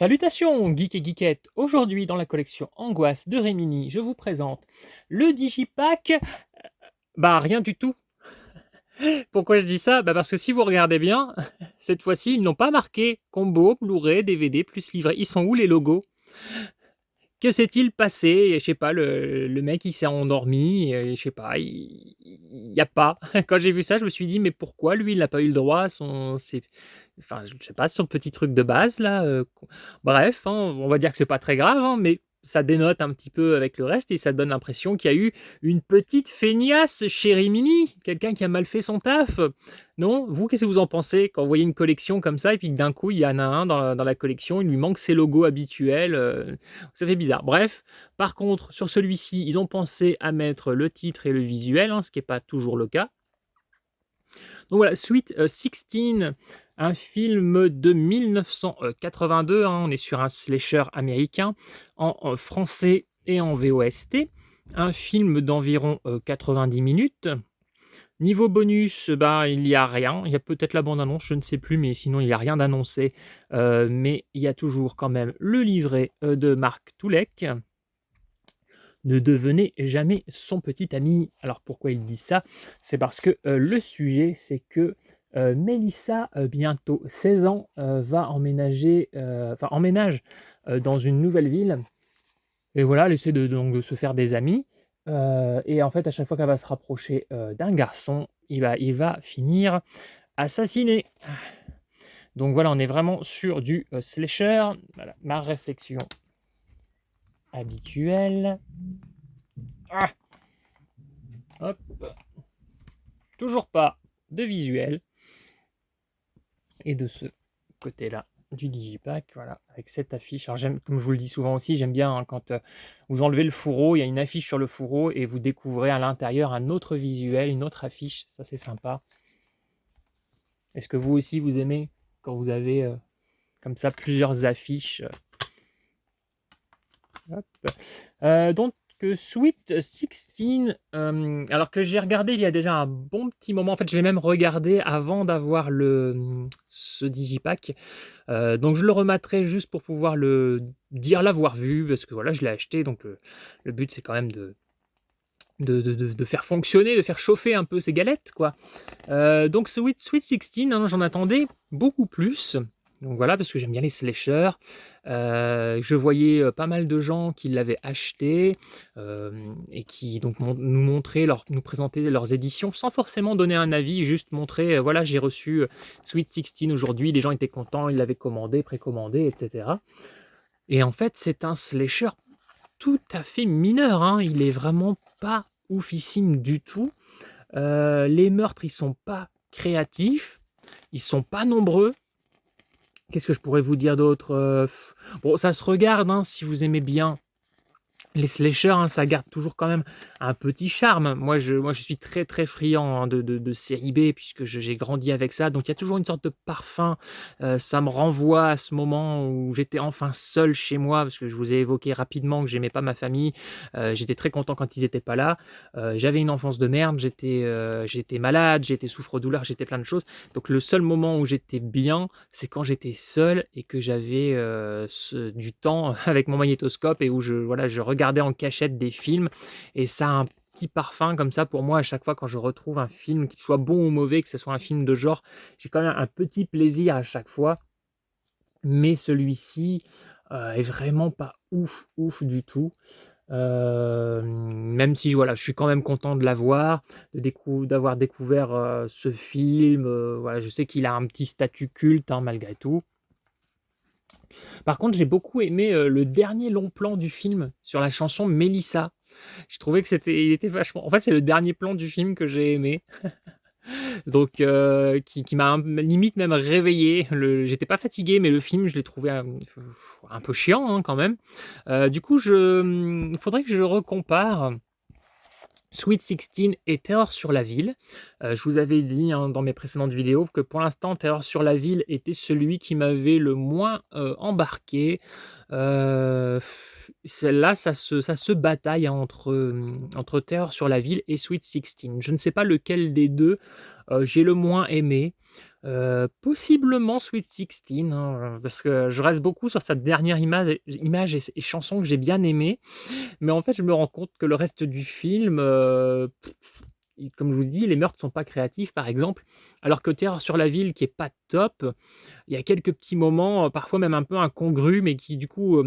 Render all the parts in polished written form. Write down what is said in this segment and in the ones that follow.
Salutations, geeks et geekettes! Aujourd'hui, dans la collection Angoisse de Rémini, je vous présente le Digipack. Bah, rien du tout. Pourquoi je dis ça? Bah, parce que si vous regardez bien, cette fois-ci, ils n'ont pas marqué combo, Blu-ray, DVD, plus livret. Ils sont où les logos? Que s'est-il passé? Je sais pas, le mec il s'est endormi, je sais pas, il y a pas. Quand j'ai vu ça, je me suis dit: «Mais pourquoi lui, il n'a pas eu le droit à son enfin, je sais pas, son petit truc de base là», bref, hein, on va dire que c'est pas très grave, hein, mais ça dénote un petit peu avec le reste et ça donne l'impression qu'il y a eu une petite feignasse chez Rimini, quelqu'un qui a mal fait son taf. Non? Vous, qu'est-ce que vous en pensez quand vous voyez une collection comme ça et puis que d'un coup, il y en a un dans la collection, il lui manque ses logos habituels, ça fait bizarre. Bref, par contre, sur celui-ci, ils ont pensé à mettre le titre et le visuel, hein, ce qui est pas toujours le cas. Donc voilà, Sweet 16, un film de 1982, hein, on est sur un slasher américain en français et en VOST. Un film d'environ 90 minutes. Niveau bonus, bah, il y a rien. Il y a peut-être la bande-annonce, je ne sais plus, mais sinon il y a rien d'annoncé. Mais il y a toujours quand même le livret, de Mark Toulek. Ne devenez jamais son petit ami. Alors pourquoi il dit ça? C'est parce que, le sujet, c'est que, Mélissa, bientôt 16 ans, va emménager, enfin emménage, dans une nouvelle ville et voilà, elle essaie de se faire des amis, et en fait, à chaque fois qu'elle va se rapprocher, d'un garçon, il va finir assassiné. Donc voilà, on est vraiment sur du, slasher. Voilà, ma réflexion habituelle. Ah! Hop, toujours pas de visuel. Et de ce côté-là du Digipack, voilà, avec cette affiche. Alors j'aime, comme je vous le dis souvent aussi, j'aime bien hein, quand vous enlevez le fourreau, il y a une affiche sur le fourreau et vous découvrez à l'intérieur un autre visuel, une autre affiche. Ça, c'est sympa. Est-ce que vous aussi, vous aimez quand vous avez comme ça plusieurs affiches? Hop. Donc, Sweet 16, alors que j'ai regardé il y a déjà un bon petit moment. En fait, je l'ai même regardé avant d'avoir ce Digipack. Donc je le rematerai juste pour pouvoir le dire l'avoir vu, parce que voilà, je l'ai acheté. Donc le but, c'est quand même de faire fonctionner, de faire chauffer un peu ces galettes, quoi. Donc Sweet 16, hein, j'en attendais beaucoup plus. Donc voilà, parce que j'aime bien les slashers. Je voyais pas mal de gens qui l'avaient acheté et qui donc nous montraient, nous présentaient leurs éditions sans forcément donner un avis, juste montrer voilà, j'ai reçu Sweet 16 aujourd'hui, les gens étaient contents, ils l'avaient commandé, précommandé, etc. Et en fait, c'est un slasher tout à fait mineur, hein. Il est vraiment pas oufissime du tout. Les meurtres, ils sont pas créatifs, ils sont pas nombreux. Qu'est-ce que je pourrais vous dire d'autre? Bon, ça se regarde, hein, si vous aimez bien les slashers, hein, ça garde toujours quand même un petit charme. Moi, je suis très, très friand, hein, de série B puisque j'ai grandi avec ça. Donc, il y a toujours une sorte de parfum. Ça me renvoie à ce moment où j'étais enfin seul chez moi parce que je vous ai évoqué rapidement que j'aimais pas ma famille. J'étais très content quand ils étaient pas là. J'avais une enfance de merde. J'étais malade, j'étais souffre-douleur, j'étais plein de choses. Donc, le seul moment où j'étais bien, c'est quand j'étais seul et que j'avais du temps avec mon magnétoscope et où voilà, je regardais en cachette des films et ça a un petit parfum comme ça pour moi à chaque fois quand je retrouve un film, qu'il soit bon ou mauvais, que ce soit un film de genre, j'ai quand même un petit plaisir à chaque fois. Mais celui-ci est vraiment pas ouf du tout. Même si voilà, je suis quand même content de l'avoir, d'avoir découvert ce film. Voilà, je sais qu'il a un petit statut culte hein, malgré tout. Par contre, j'ai beaucoup aimé le dernier long plan du film sur la chanson Mélissa. Je trouvais que il était vachement. En fait, c'est le dernier plan du film que j'ai aimé, donc qui m'a limite même réveillé. J'étais pas fatigué, mais le film, je l'ai trouvé un peu chiant hein, quand même. Du coup, il faudrait que je recompare Sweet 16 et Terreur sur la ville. Je vous avais dit hein, dans mes précédentes vidéos que pour l'instant, Terreur sur la ville était celui qui m'avait le moins embarqué. Celle-là, ça se bataille hein, entre Terreur sur la ville et Sweet 16. Je ne sais pas lequel des deux j'ai le moins aimé. Possiblement Sweet Sixteen, hein, parce que je reste beaucoup sur cette dernière image et chanson que j'ai bien aimée. Mais en fait, je me rends compte que le reste du film, comme je vous le dis, les meurtres sont pas créatifs, par exemple, alors que Terreur sur la ville, qui est pas top, il y a quelques petits moments, parfois même un peu incongrus, mais qui du coup,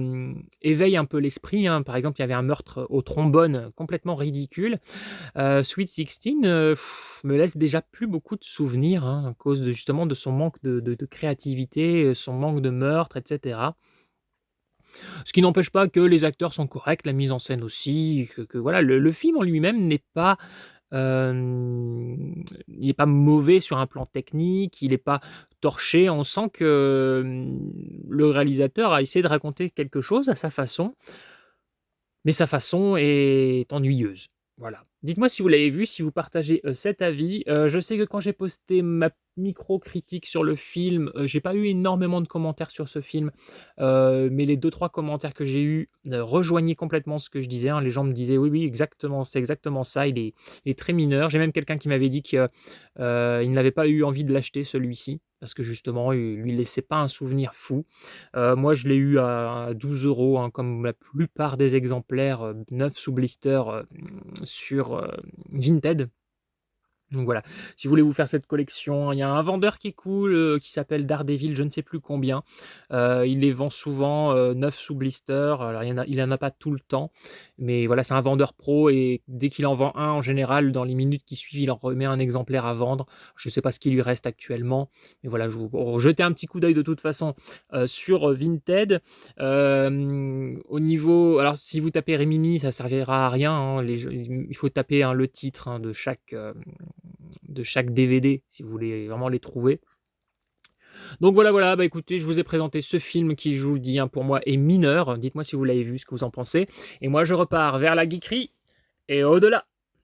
éveillent un peu l'esprit, hein. Par exemple, il y avait un meurtre au trombone complètement ridicule. Sweet Sixteen, me laisse déjà plus beaucoup de souvenirs, hein, à cause de justement de son manque de créativité, son manque de meurtre et cetera. Ce qui n'empêche pas que les acteurs sont corrects, la mise en scène aussi, que voilà, le film en lui-même n'est pas, il est pas mauvais sur un plan technique, il est pas torché. On sent que, le réalisateur a essayé de raconter quelque chose à sa façon, mais sa façon est ennuyeuse. Voilà. Dites-moi si vous l'avez vu, si vous partagez, cet avis. Je sais que quand j'ai posté ma micro-critique sur le film, j'ai pas eu énormément de commentaires sur ce film, mais les deux trois commentaires que j'ai eus, rejoignaient complètement ce que je disais, hein. Les gens me disaient: «Oui, oui, exactement, c'est exactement ça, il est très mineur». J'ai même quelqu'un qui m'avait dit que, il n'avait pas eu envie de l'acheter celui-ci, parce que justement, il lui laissait pas un souvenir fou. Moi, je l'ai eu à 12 €, hein, comme la plupart des exemplaires, neufs sous blister, sur, Vinted. Donc voilà, si vous voulez vous faire cette collection, il y a un vendeur qui est cool, qui s'appelle Daredevil, je ne sais plus combien. Il les vend souvent, neufs sous blister. Alors il en a pas tout le temps, mais voilà, c'est un vendeur pro et dès qu'il en vend un, en général, dans les minutes qui suivent, il en remet un exemplaire à vendre. Je ne sais pas ce qui lui reste actuellement, mais voilà, je vous jetez un petit coup d'œil de toute façon, sur, Vinted. Au niveau alors si vous tapez Rimini, ça servira à rien, hein, il faut taper, hein, le titre, hein, de chaque DVD, si vous voulez vraiment les trouver. Donc voilà, voilà, bah écoutez, je vous ai présenté ce film qui, je vous le dis, hein, pour moi est mineur. Dites-moi si vous l'avez vu, ce que vous en pensez. Et moi, je repars vers la geekerie et au-delà.